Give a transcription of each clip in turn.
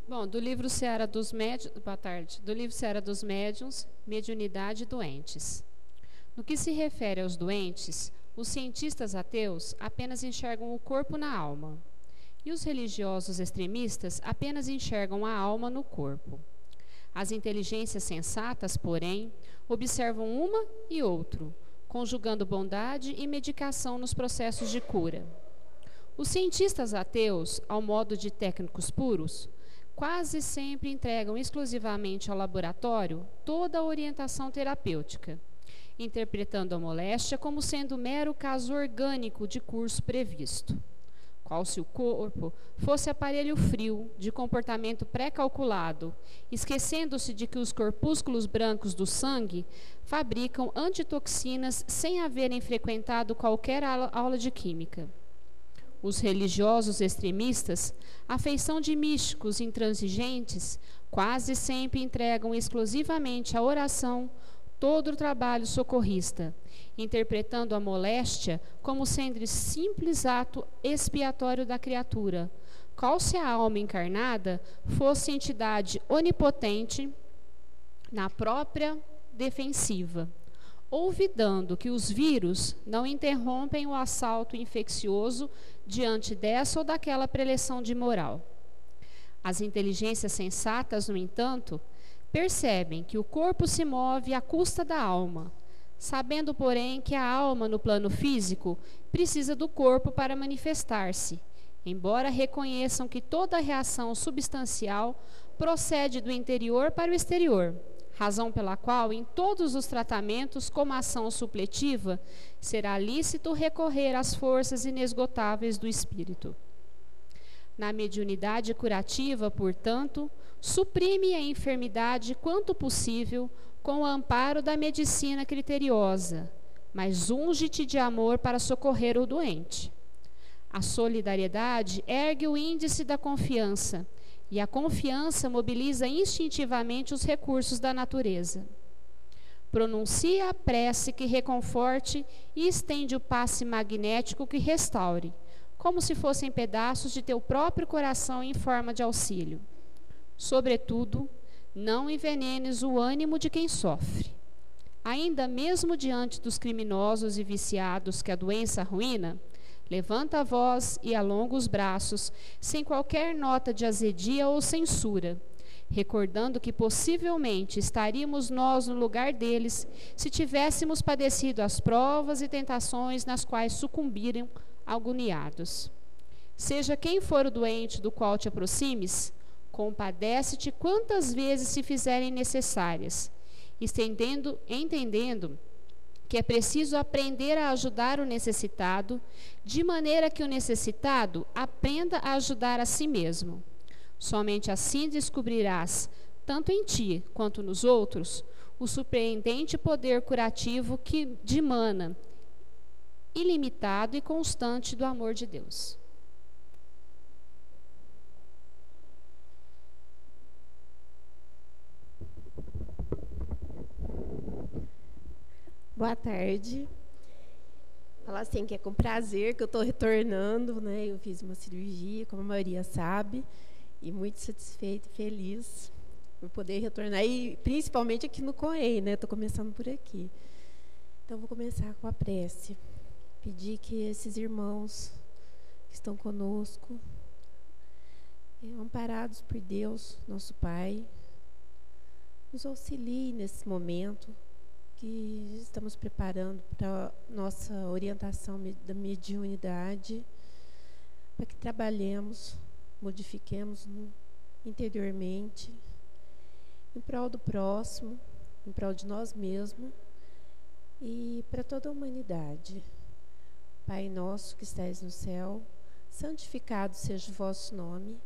Bom, do livro Seara dos Médiuns, boa tarde, do livro Seara dos Médiuns, Mediunidade e Doentes. No que se refere aos doentes, os cientistas ateus apenas enxergam o corpo na alma, e os religiosos extremistas apenas enxergam a alma no corpo. As inteligências sensatas, porém, observam uma e outro, conjugando bondade e medicação nos processos de cura. Os cientistas ateus, ao modo de técnicos puros, quase sempre entregam exclusivamente ao laboratório toda a orientação terapêutica, interpretando a moléstia como sendo mero caso orgânico de curso previsto, qual se o corpo fosse aparelho frio, de comportamento pré-calculado, esquecendo-se de que os corpúsculos brancos do sangue fabricam antitoxinas sem haverem frequentado qualquer aula de química. Os religiosos extremistas, à feição de místicos intransigentes, quase sempre entregam exclusivamente à oração todo o trabalho socorrista, interpretando a moléstia como sendo simples ato expiatório da criatura, qual se a alma encarnada fosse entidade onipotente na própria defensiva, olvidando que os vírus não interrompem o assalto infeccioso diante dessa ou daquela preleção de moral. As inteligências sensatas, no entanto, percebem que o corpo se move à custa da alma, sabendo, porém, que a alma, no plano físico, precisa do corpo para manifestar-se, embora reconheçam que toda reação substancial procede do interior para o exterior, razão pela qual, em todos os tratamentos, como ação supletiva, será lícito recorrer às forças inesgotáveis do espírito. Na mediunidade curativa, portanto, suprime a enfermidade quanto possível com o amparo da medicina criteriosa, mas unge-te de amor para socorrer o doente. A solidariedade ergue o índice da confiança, e a confiança mobiliza instintivamente os recursos da natureza. Pronuncia a prece que reconforte e estende o passe magnético que restaure, como se fossem pedaços de teu próprio coração em forma de auxílio. Sobretudo, não envenenes o ânimo de quem sofre. Ainda mesmo diante dos criminosos e viciados que a doença arruína, levanta a voz e alonga os braços, sem qualquer nota de azedia ou censura, recordando que possivelmente estaríamos nós no lugar deles se tivéssemos padecido as provas e tentações nas quais sucumbiram agoniados. Seja quem for o doente do qual te aproximes, compadece-te quantas vezes se fizerem necessárias, entendendo que é preciso aprender a ajudar o necessitado, de maneira que o necessitado aprenda a ajudar a si mesmo. Somente assim descobrirás, tanto em ti quanto nos outros, o surpreendente poder curativo que dimana, ilimitado e constante do amor de Deus. Boa tarde. Falar assim que é com prazer que eu estou retornando, né? Eu fiz uma cirurgia, como a maioria sabe, e muito satisfeita e feliz por poder retornar, e principalmente aqui no COEI, né? Estou começando por aqui. Então, vou começar com a prece. Pedir que esses irmãos que estão conosco, amparados por Deus, nosso Pai, nos auxiliem nesse momento que estamos preparando para a nossa orientação da mediunidade, para que trabalhemos, modifiquemos interiormente, em prol do próximo, em prol de nós mesmos e para toda a humanidade. Pai nosso que estais no céu, santificado seja o vosso nome,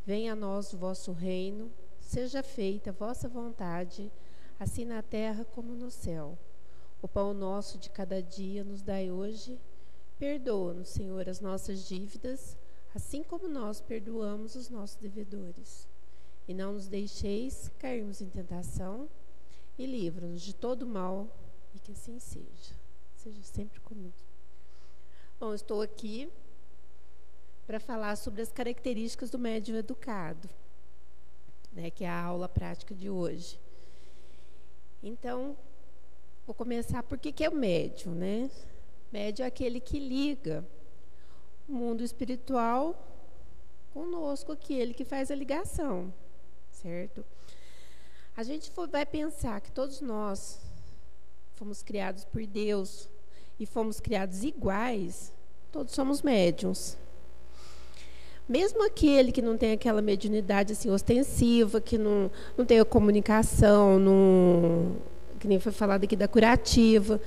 venha a nós o vosso reino, seja feita a vossa vontade, assim na terra como no céu. O pão nosso de cada dia nos dai hoje. Perdoa-nos, Senhor, as nossas dívidas, assim como nós perdoamos os nossos devedores. E não nos deixeis cairmos em tentação, e livra-nos de todo mal, e que assim seja. Seja sempre comigo. Bom, estou aqui para falar sobre as características do médium educado. né, que é a aula prática de hoje. Então, vou começar por que é o médium, né? Médium é aquele que liga o mundo espiritual conosco, aquele que faz a ligação, certo? A gente vai pensar que todos nós fomos criados por Deus e fomos criados iguais, todos somos médiuns. Mesmo aquele que não tem aquela mediunidade assim, ostensiva, que não tem a comunicação, que nem foi falado aqui da curativa,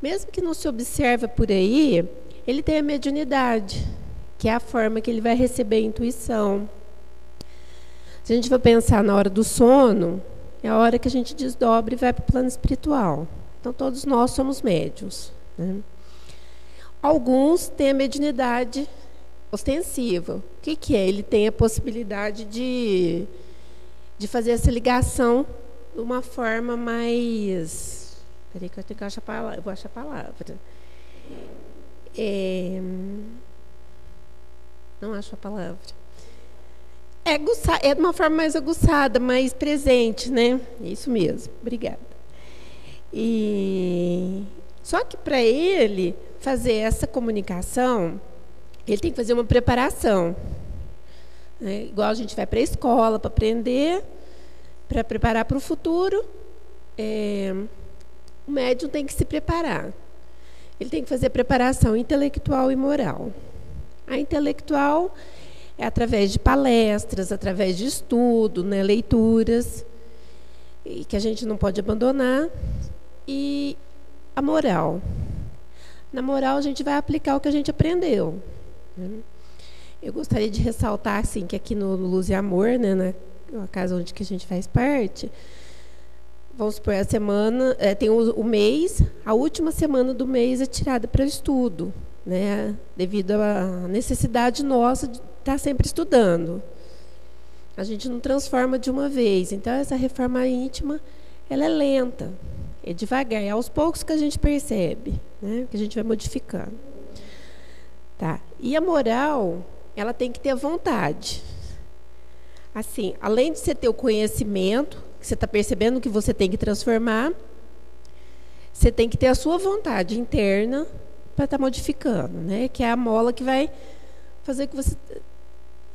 mesmo que não se observa por aí, ele tem a mediunidade, que é a forma que ele vai receber a intuição. Se a gente for pensar na hora do sono, é a hora que a gente desdobra e vai para o plano espiritual. Então, todos nós somos médiuns, né? Alguns têm a mediunidade ostensiva. O que é? Ele tem a possibilidade de fazer essa ligação de uma forma mais... Espera aí que eu tenho que achar a palavra. Eu vou achar a palavra. Não acho a palavra. É de uma forma mais aguçada, mais presente, né? Isso mesmo. Obrigada. Só que para ele fazer essa comunicação, ele tem que fazer uma preparação, né? Igual a gente vai para a escola para aprender, para preparar para o futuro, o médium tem que se preparar. Ele tem que fazer preparação intelectual e moral. A intelectual é através de palestras, através de estudo, né, leituras, e que a gente não pode abandonar. E a moral. Na moral, a gente vai aplicar o que a gente aprendeu, né? Eu gostaria de ressaltar assim, que aqui no Luz e Amor, né, na casa onde que a gente faz parte, vamos supor, a semana, tem o mês, a última semana do mês é tirada para estudo, né, devido à necessidade nossa de estar sempre estudando. A gente não transforma de uma vez. Então, essa reforma íntima, ela é lenta, é devagar, é aos poucos que a gente percebe, né, que a gente vai modificando. Tá. E a moral, ela tem que ter vontade. Assim, além de você ter o conhecimento, que você está percebendo que você tem que transformar, você tem que ter a sua vontade interna para estar modificando, né? Que é a mola que vai fazer que você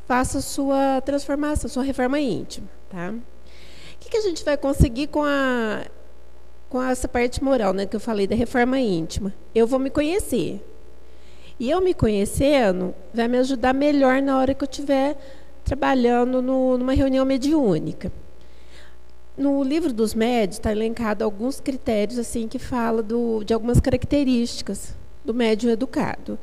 faça a sua transformação, a sua reforma íntima, tá? O que a gente vai conseguir com essa parte moral, né, que eu falei da reforma íntima? Eu vou me conhecer. E eu me conhecendo vai me ajudar melhor na hora que eu estiver trabalhando numa reunião mediúnica. No livro dos médiuns está elencado alguns critérios assim que fala de algumas características do médium educado.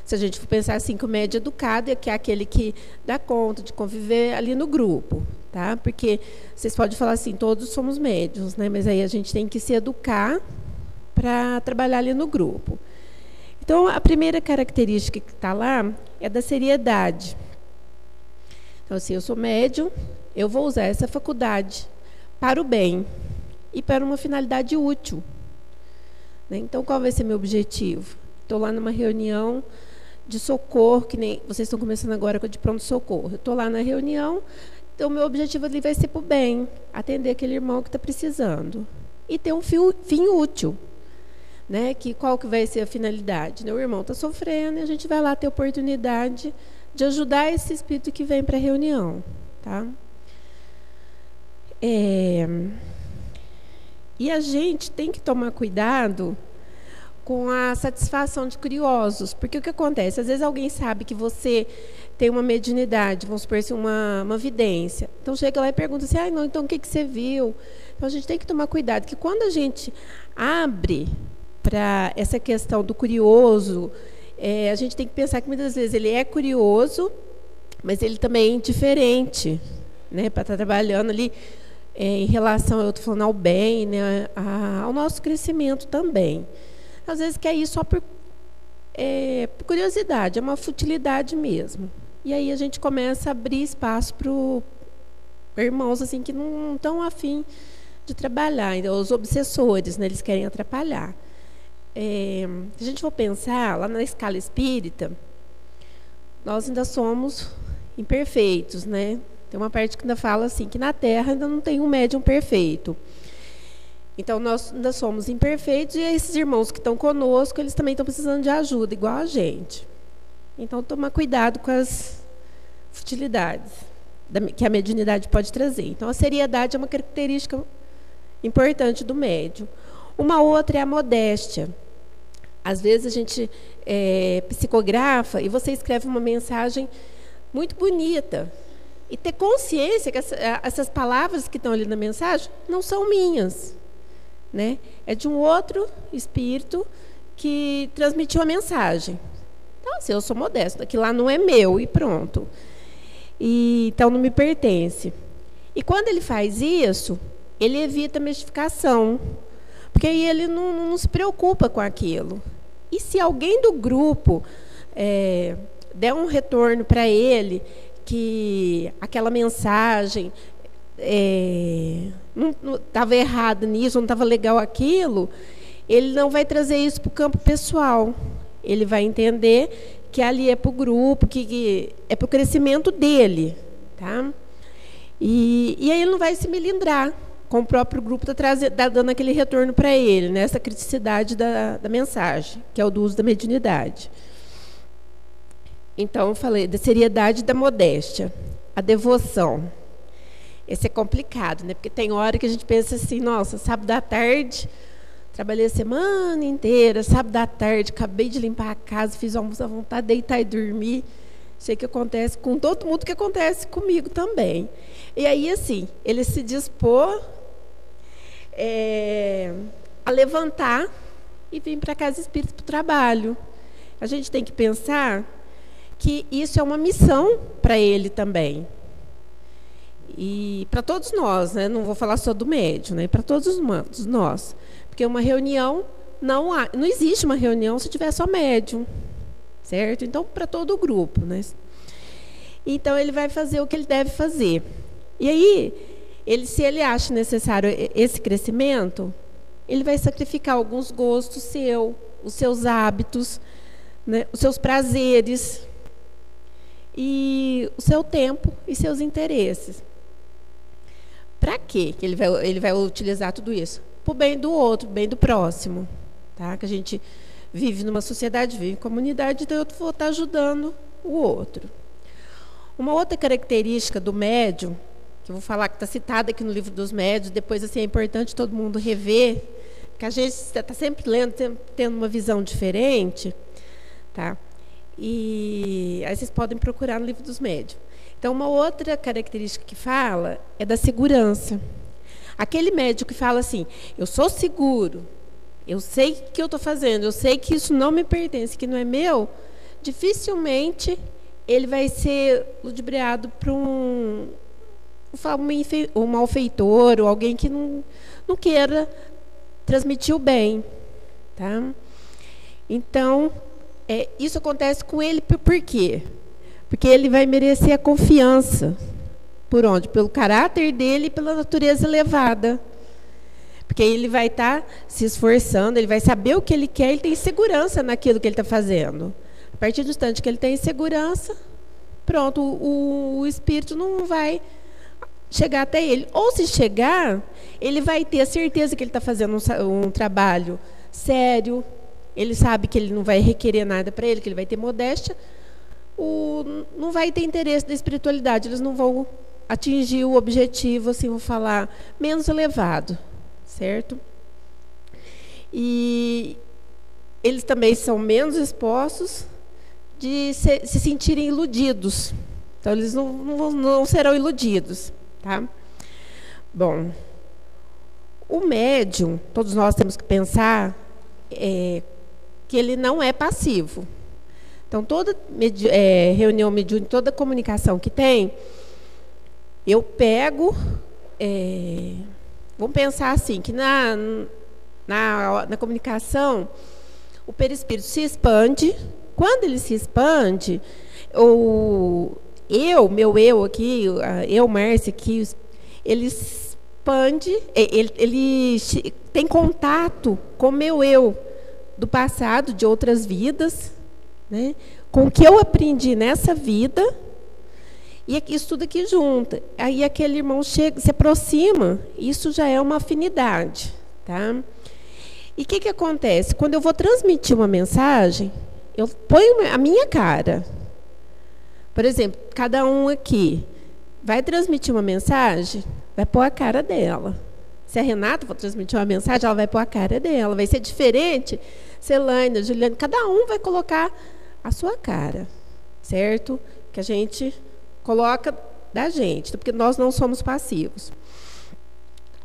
Se a gente for pensar assim, que o médium educado é aquele que dá conta de conviver ali no grupo, tá? Porque vocês podem falar assim, todos somos médiuns, né? Mas aí a gente tem que se educar para trabalhar ali no grupo. Então, a primeira característica que está lá é da seriedade. Então, assim, eu sou médium, eu vou usar essa faculdade para o bem e para uma finalidade útil, né? Então, qual vai ser meu objetivo? Estou lá numa reunião de socorro, que nem vocês estão começando agora com a de pronto-socorro. Eu estou lá na reunião, então, meu objetivo ali vai ser para o bem, atender aquele irmão que está precisando. E ter um fim útil. Né, qual que vai ser a finalidade? Né? O irmão está sofrendo e a gente vai lá ter oportunidade de ajudar esse espírito que vem para a reunião. Tá? E a gente tem que tomar cuidado com a satisfação de curiosos, porque o que acontece? Às vezes alguém sabe que você tem uma mediunidade, vamos supor assim, uma vidência. Então chega lá e pergunta assim, não, então o que você viu? Então a gente tem que tomar cuidado, que quando a gente abre para essa questão do curioso, a gente tem que pensar que muitas vezes ele é curioso, mas ele também é indiferente, né, para estar trabalhando ali em relação, eu estou falando ao bem, né, ao nosso crescimento também. Às vezes quer ir só por curiosidade, é uma futilidade mesmo. E aí a gente começa a abrir espaço para irmãos assim, que não estão afim de trabalhar, então, os obsessores, né, eles querem atrapalhar. Se a gente for pensar, lá na escala espírita, nós ainda somos imperfeitos, né? Tem uma parte que ainda fala assim, que na Terra ainda não tem um médium perfeito. Então, nós ainda somos imperfeitos e esses irmãos que estão conosco, eles também estão precisando de ajuda, igual a gente. Então, tomar cuidado com as futilidades que a mediunidade pode trazer. Então, a seriedade é uma característica importante do médium. Uma outra é a modéstia. Às vezes, a gente psicografa e você escreve uma mensagem muito bonita. E ter consciência que essas palavras que estão ali na mensagem não são minhas. Né? É de um outro espírito que transmitiu a mensagem. Então, assim, eu sou modesta, aquilo lá não é meu e pronto. Então, não me pertence. E quando ele faz isso, ele evita a mistificação, porque aí ele não se preocupa com aquilo. E se alguém do grupo der um retorno para ele, que aquela mensagem não estava errada nisso, não estava legal aquilo, ele não vai trazer isso para o campo pessoal. Ele vai entender que ali é para o grupo, que é para o crescimento dele. Tá? E aí ele não vai se melindrar com o próprio grupo dando aquele retorno para ele, né? Essa criticidade da mensagem, que é o do uso da mediunidade. Então, eu falei da seriedade e da modéstia. A devoção. Esse é complicado, né? Porque tem hora que a gente pensa assim, nossa, sábado à tarde, trabalhei a semana inteira, sábado à tarde, acabei de limpar a casa, fiz almoço à vontade, deitar e dormir. Sei que acontece com todo mundo, que acontece comigo também. E aí, assim, ele se dispor a levantar e vir para a casa espírita para o trabalho. A gente tem que pensar que isso é uma missão para ele também. E para todos nós, né? Não vou falar só do médium, né? Para todos nós. Porque uma reunião, não existe uma reunião se tiver só médium. Certo? Então, para todo o grupo. Né? Então, ele vai fazer o que ele deve fazer. E aí, se ele acha necessário esse crescimento, ele vai sacrificar alguns gostos os seus hábitos, né? Os seus prazeres, e o seu tempo e seus interesses. Para quê que ele vai utilizar tudo isso? Para o bem do outro, bem do próximo. Tá? Que a gente vive numa sociedade, vive em comunidade, então eu vou estar ajudando o outro. Uma outra característica do médium, que eu vou falar que está citada aqui no livro dos médiuns, depois assim, é importante todo mundo rever, porque a gente está sempre lendo, tendo uma visão diferente, tá? E aí vocês podem procurar no livro dos médiuns. Então, uma outra característica que fala é da segurança. Aquele médium que fala assim, eu sou seguro, eu sei o que eu estou fazendo, eu sei que isso não me pertence, que não é meu, dificilmente ele vai ser ludibriado por um malfeitor ou alguém que não queira transmitir o bem. Tá? Então, isso acontece com ele por quê? Porque ele vai merecer a confiança. Por onde? Pelo caráter dele e pela natureza elevada. Porque ele vai estar se esforçando, ele vai saber o que ele quer, ele tem segurança naquilo que ele está fazendo. A partir do instante que ele tem segurança, pronto, o espírito não vai chegar até ele. Ou se chegar, ele vai ter a certeza que ele está fazendo um trabalho sério, ele sabe que ele não vai requerer nada para ele, que ele vai ter modéstia, não vai ter interesse da espiritualidade, eles não vão atingir o objetivo, assim, vou falar, menos elevado, certo? E eles também são menos expostos de se sentirem iludidos. Então, eles não serão iludidos. Tá? Bom, o médium, todos nós temos que pensar que ele não é passivo. Então, toda reunião mediúnica, toda comunicação que tem, eu pego... vamos pensar assim, que na comunicação, o perispírito se expande. Quando ele se expande, meu eu aqui, eu, Márcia, aqui, ele expande, ele tem contato com o meu eu do passado, de outras vidas, né, com o que eu aprendi nessa vida, E isso tudo aqui junta. Aí aquele irmão chega, se aproxima, isso já é uma afinidade, tá? E o que acontece? Quando eu vou transmitir uma mensagem, eu ponho a minha cara. Por exemplo, cada um aqui vai transmitir uma mensagem, vai pôr a cara dela. Se a Renata for transmitir uma mensagem, ela vai pôr a cara dela. Vai ser diferente. Celaine, Juliane, cada um vai colocar a sua cara, certo? Que a gente coloca da gente, porque nós não somos passivos.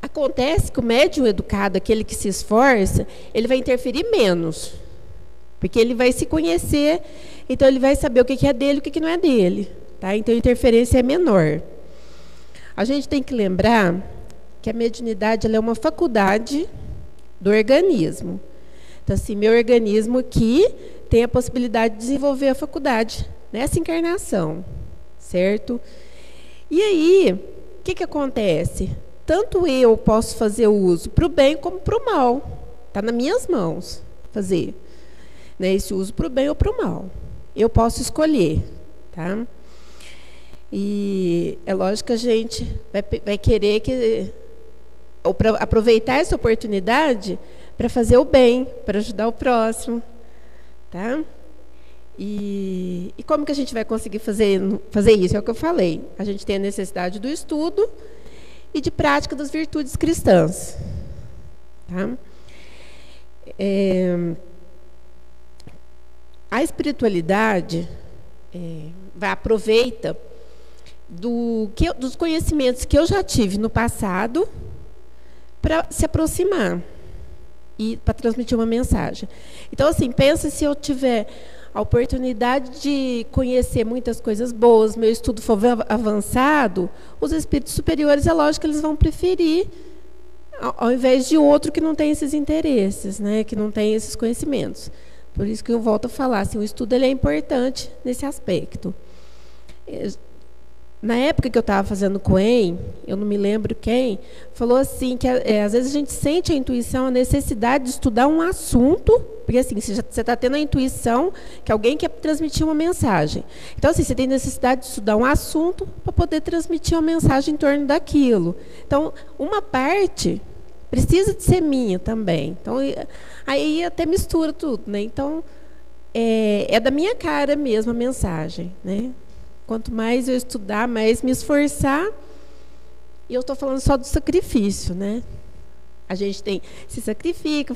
Acontece que o médium educado, aquele que se esforça, ele vai interferir menos, porque ele vai se conhecer, então ele vai saber o que é dele e o que não é dele, tá? Então a interferência é menor. A gente tem que lembrar que a mediunidade ela é uma faculdade do organismo. Então, assim, meu organismo aqui tem a possibilidade de desenvolver a faculdade nessa encarnação, certo? E aí, o que acontece? Tanto eu posso fazer o uso para o bem como para o mal. Está nas minhas mãos fazer, né, esse uso para o bem ou para o mal. Eu posso escolher, tá? E é lógico que a gente vai querer ou pra aproveitar essa oportunidade para fazer o bem, para ajudar o próximo, tá? E como que a gente vai conseguir fazer isso? É o que eu falei. A gente tem a necessidade do estudo e de prática das virtudes cristãs. Tá? A espiritualidade aproveita dos conhecimentos que eu já tive no passado para se aproximar e para transmitir uma mensagem. Então, assim, pensa se eu tiver a oportunidade de conhecer muitas coisas boas, meu estudo for avançado, os espíritos superiores, é lógico que eles vão preferir, ao invés de outro que não tem esses interesses, né, que não tem esses conhecimentos. Por isso que eu volto a falar, assim, o estudo ele é importante nesse aspecto. Na época que eu estava fazendo COEM, eu não me lembro quem, falou assim, que às vezes a gente sente a intuição, a necessidade de estudar um assunto, porque assim, você está tendo a intuição que alguém quer transmitir uma mensagem. Então, assim, você tem necessidade de estudar um assunto para poder transmitir uma mensagem em torno daquilo. Então, uma parte precisa de ser minha também. Então, aí até mistura tudo, né? Então, é da minha cara mesmo a mensagem, né? Quanto mais eu estudar, mais me esforçar. E eu estou falando só do sacrifício, né? A gente se sacrifica,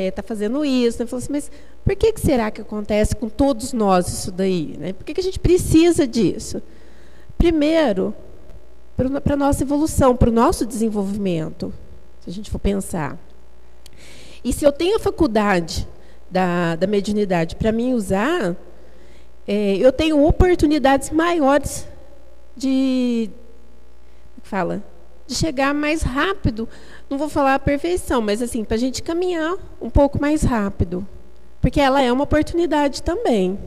está fazendo isso. Né? Assim, mas por que será que acontece com todos nós isso daí? Né? Por que a gente precisa disso? Primeiro, para a nossa evolução, para o nosso desenvolvimento, se a gente for pensar. E se eu tenho a faculdade da mediunidade para mim usar, eu tenho oportunidades maiores de chegar mais rápido. Não vou falar a perfeição, mas assim, para a gente caminhar um pouco mais rápido. Porque ela é uma oportunidade também.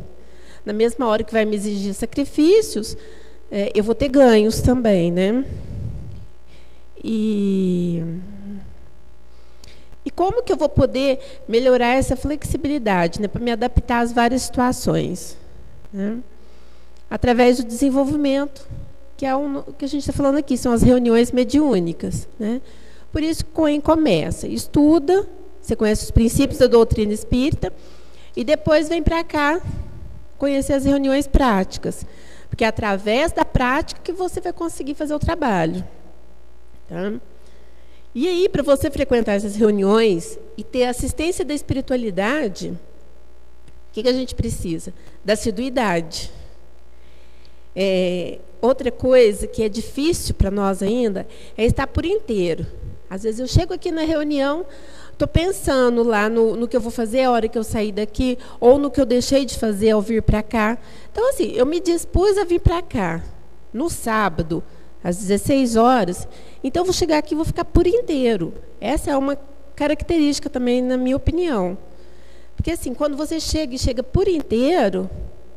Na mesma hora que vai me exigir sacrifícios, eu vou ter ganhos também, né? E como que eu vou poder melhorar essa flexibilidade, né, para me adaptar às várias situações? Né? Através do desenvolvimento, que é o que a gente está falando aqui, são as reuniões mediúnicas. Né? Por isso que o COEM começa, estuda, você conhece os princípios da doutrina espírita, e depois vem para cá conhecer as reuniões práticas, porque é através da prática que você vai conseguir fazer o trabalho. Tá? E aí, para você frequentar essas reuniões e ter assistência da espiritualidade, o que a gente precisa? Da assiduidade. Outra coisa que é difícil para nós ainda é estar por inteiro. Às vezes eu chego aqui na reunião, estou pensando lá no que eu vou fazer a hora que eu sair daqui, ou no que eu deixei de fazer ao vir para cá. Então, assim, eu me dispus a vir para cá, no sábado, às 16 horas, então eu vou chegar aqui e vou ficar por inteiro. Essa é uma característica também, na minha opinião. Porque, assim, quando você chega por inteiro,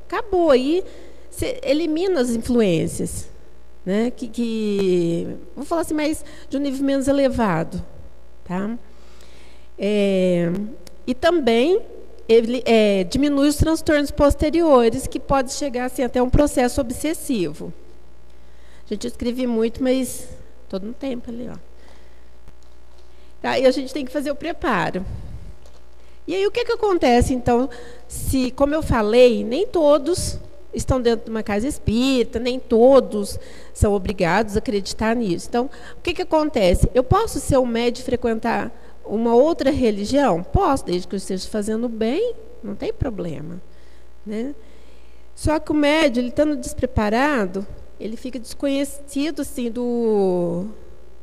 acabou. Aí você elimina as influências, né? Vou falar assim, mais de um nível menos elevado. Tá? E também ele diminui os transtornos posteriores, que pode chegar assim, até um processo obsessivo. Gente, eu escrevi muito, mas todo um tempo ali, ó. Tá, e a gente tem que fazer o preparo. E aí, o que acontece, então, se, como eu falei, nem todos estão dentro de uma casa espírita, nem todos são obrigados a acreditar nisso. Então, o que acontece? Eu posso ser um médium e frequentar uma outra religião? Posso, desde que eu esteja fazendo bem, não tem problema, né? Só que o médium, ele estando despreparado, ele fica desconhecido assim,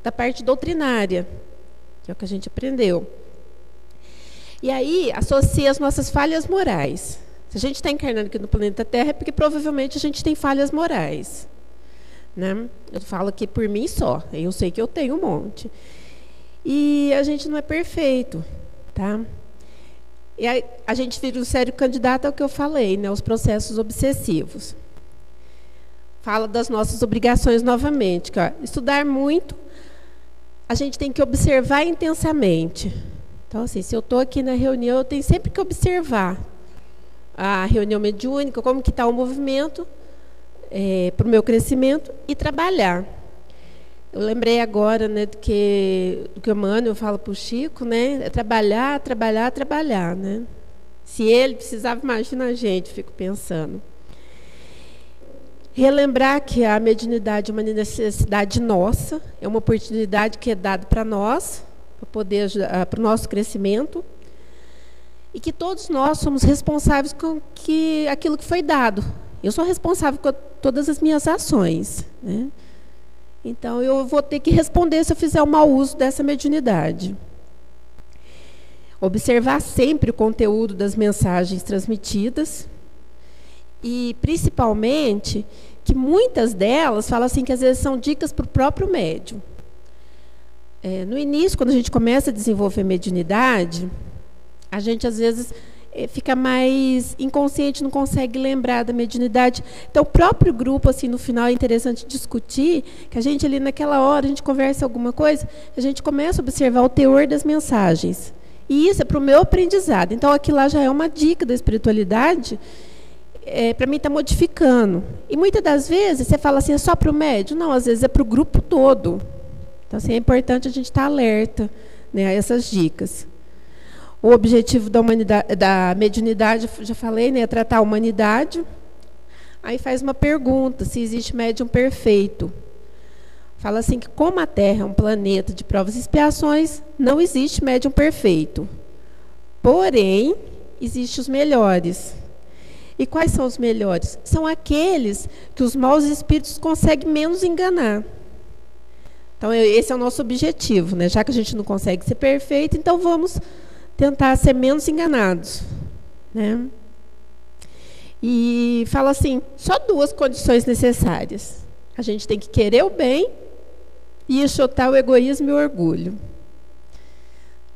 da parte doutrinária, que é o que a gente aprendeu. E aí, associa as nossas falhas morais. Se a gente está encarnando aqui no planeta Terra, é porque provavelmente a gente tem falhas morais, né? Eu falo aqui por mim só, eu sei que eu tenho um monte. E a gente não é perfeito, tá? E aí, a gente vira um sério candidato ao que eu falei, né? Os processos obsessivos. Fala das nossas obrigações novamente, que, ó, estudar muito, a gente tem que observar intensamente. Então, assim, se eu estou aqui na reunião, eu tenho sempre que observar a reunião mediúnica, como que está o movimento para o meu crescimento e trabalhar. Eu lembrei agora, né, do que o Emmanuel fala para o Chico, né, é trabalhar, trabalhar, trabalhar, né? Se ele precisava, imagina a gente, fico pensando. Relembrar que a mediunidade é uma necessidade nossa, é uma oportunidade que é dada para nós, para o nosso crescimento, e que todos nós somos responsáveis com aquilo que foi dado. Eu sou responsável por todas as minhas ações, né? Então, eu vou ter que responder se eu fizer um mau uso dessa mediunidade. Observar sempre o conteúdo das mensagens transmitidas e, principalmente, que muitas delas falam assim que às vezes são dicas para o próprio médium. No início, quando a gente começa a desenvolver mediunidade, a gente às vezes fica mais inconsciente, não consegue lembrar da mediunidade. Então, o próprio grupo, assim, no final, é interessante discutir, que a gente ali naquela hora, a gente conversa alguma coisa, a gente começa a observar o teor das mensagens. E isso é para o meu aprendizado. Então, aqui lá já é uma dica da espiritualidade, para mim está modificando. E muitas das vezes você fala assim, é só para o médium? Não, às vezes é para o grupo todo. Então, assim, é importante a gente estar alerta, né, a essas dicas. O objetivo da mediunidade, já falei, né, é tratar a humanidade. Aí faz uma pergunta, se existe médium perfeito. Fala assim que como a Terra é um planeta de provas e expiações, não existe médium perfeito. Porém, existem os melhores. E quais são os melhores? São aqueles que os maus espíritos conseguem menos enganar. Então, esse é o nosso objetivo, né? Já que a gente não consegue ser perfeito, então vamos tentar ser menos enganados, né? E fala assim, só 2 condições necessárias. A gente tem que querer o bem e enxotar o egoísmo e o orgulho.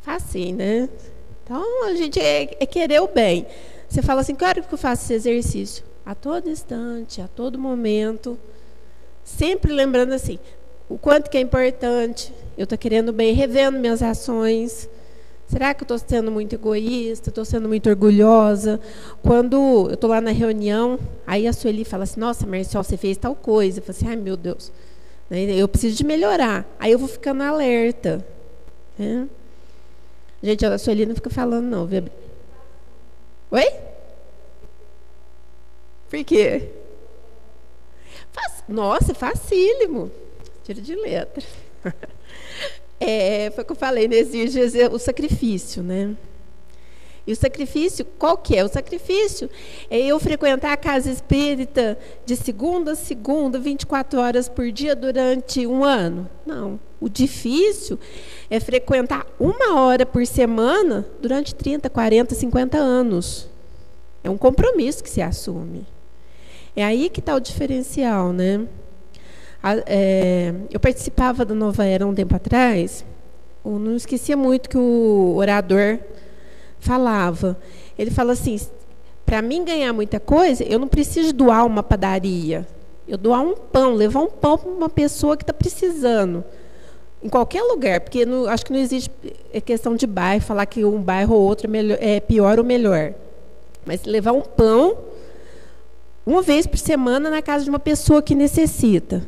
Facinho, né? Então, a gente é querer o bem. Você fala assim, claro que eu faço esse exercício. A todo instante, a todo momento, sempre lembrando assim, o quanto que é importante, eu estou querendo o bem, revendo minhas ações. Será que eu estou sendo muito egoísta? Estou sendo muito orgulhosa? Quando eu estou lá na reunião, aí a Sueli fala assim, nossa, Marcial, você fez tal coisa. Eu falo assim, ai, meu Deus, eu preciso de melhorar. Aí eu vou ficando alerta, né? Gente, a Sueli não fica falando, não. Oi? Por quê? Nossa, é facílimo. Tiro de letra. Foi o que eu falei, né? Exige o sacrifício, né? E o sacrifício, qual que é? O sacrifício é eu frequentar a casa espírita de segunda a segunda, 24 horas por dia durante um ano? Não. O difícil é frequentar 1 hora por semana durante 30, 40, 50 anos. É um compromisso que se assume. É aí que está o diferencial, né? Eu participava da Nova Era um tempo atrás, eu não esquecia muito que o orador falava. Ele fala assim, para mim ganhar muita coisa, eu não preciso doar uma padaria. Eu doar um pão, levar um pão para uma pessoa que está precisando. Em qualquer lugar, porque acho que não existe questão de bairro, falar que um bairro ou outro é pior ou melhor. Mas levar um pão 1 vez por semana na casa de uma pessoa que necessita.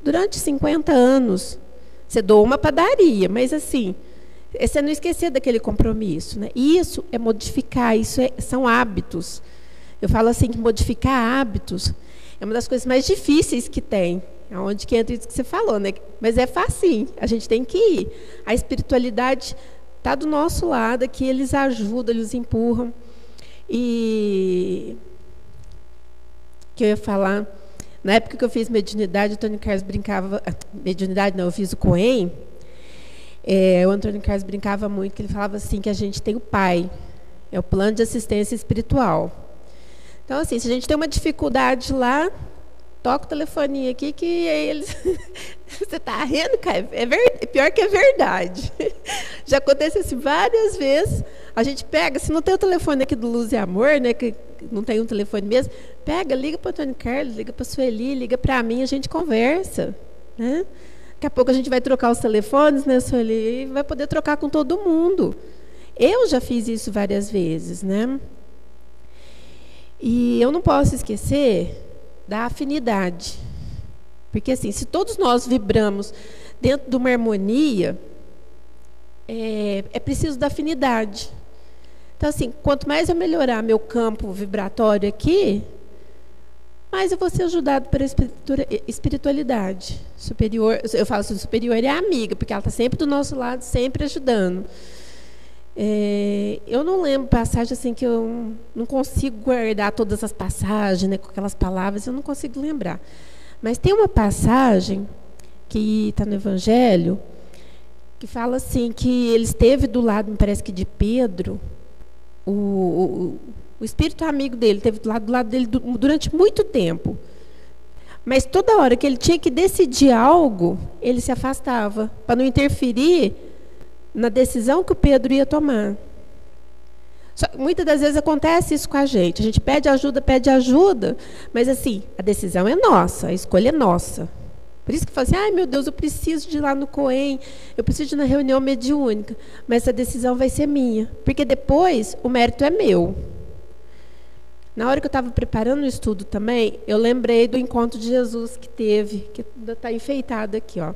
durante 50 anos. Você doa uma padaria, mas assim, você não esquecer daquele compromisso, né? E isso é modificar, são hábitos. Eu falo assim que modificar hábitos é uma das coisas mais difíceis que tem. É onde que entra isso que você falou, né? Mas é facinho, a gente tem que ir. A espiritualidade está do nosso lado, aqui eles ajudam, eles empurram. E que eu ia falar, na época que eu fiz mediunidade, o Antônio Carlos brincava, mediunidade não, eu fiz o Coen, o Antônio Carlos brincava muito, que ele falava assim, que a gente tem o pai, é o plano de assistência espiritual. Então, assim, se a gente tem uma dificuldade lá, toca o telefoninho aqui, que eles... Você está rindo, cara? Pior que é verdade. Já aconteceu assim várias vezes. A gente pega, se não tem o telefone aqui do Luz e Amor, né, que não tem um telefone mesmo, pega, liga para o Antônio Carlos, liga para a Sueli, liga para mim, a gente conversa. Né? Daqui a pouco a gente vai trocar os telefones, né, Sueli, e vai poder trocar com todo mundo. Eu já fiz isso várias vezes, né? E eu não posso esquecer da afinidade. Porque, assim, se todos nós vibramos dentro de uma harmonia, é preciso da afinidade. Então, assim, quanto mais eu melhorar meu campo vibratório aqui, mais eu vou ser ajudado pela espiritualidade superior. Eu falo assim, superior é a amiga, porque ela está sempre do nosso lado, sempre ajudando. Eu não lembro passagem assim que eu não consigo guardar todas as passagens, né, com aquelas palavras, eu não consigo lembrar. Mas tem uma passagem que está no Evangelho que fala assim que ele esteve do lado, me parece que de Pedro, o espírito amigo dele esteve do lado dele durante muito tempo. Mas toda hora que ele tinha que decidir algo, ele se afastava para não interferir na decisão que o Pedro ia tomar. Muitas das vezes acontece isso com a gente pede ajuda, mas assim, a decisão é nossa, a escolha é nossa. Por isso que fala assim, ai meu Deus, eu preciso de ir lá no Coen, eu preciso de ir na reunião mediúnica, mas essa decisão vai ser minha, porque depois o mérito é meu. Na hora que eu estava preparando o estudo também, eu lembrei do encontro de Jesus que teve, que ainda está enfeitado aqui, ó,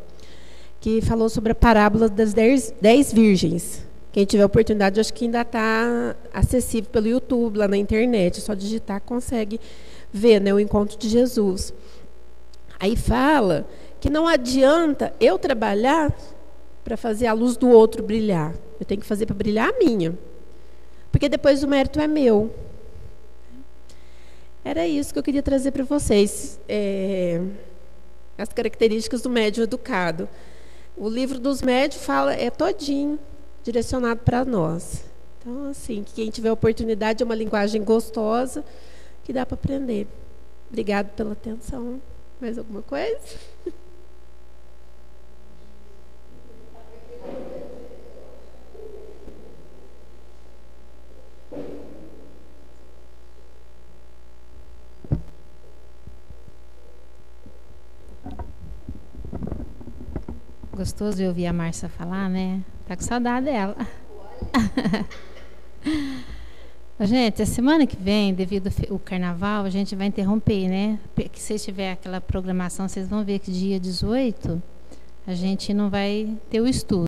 que falou sobre a parábola das 10 virgens. Quem tiver oportunidade, acho que ainda está acessível pelo YouTube, lá na internet. É só digitar, consegue ver, né, o encontro de Jesus. Aí fala que não adianta eu trabalhar para fazer a luz do outro brilhar. Eu tenho que fazer para brilhar a minha. Porque depois o mérito é meu. Era isso que eu queria trazer para vocês. As características do médium educado. O livro dos médiuns fala, todinho direcionado para nós. Então, assim, quem tiver oportunidade, é uma linguagem gostosa que dá para aprender. Obrigada pela atenção. Mais alguma coisa? Gostoso de ouvir a Márcia falar, né? Tá com saudade dela. Gente, a semana que vem, devido ao carnaval, a gente vai interromper, né? Que se tiver aquela programação, vocês vão ver que dia 18 a gente não vai ter o estudo.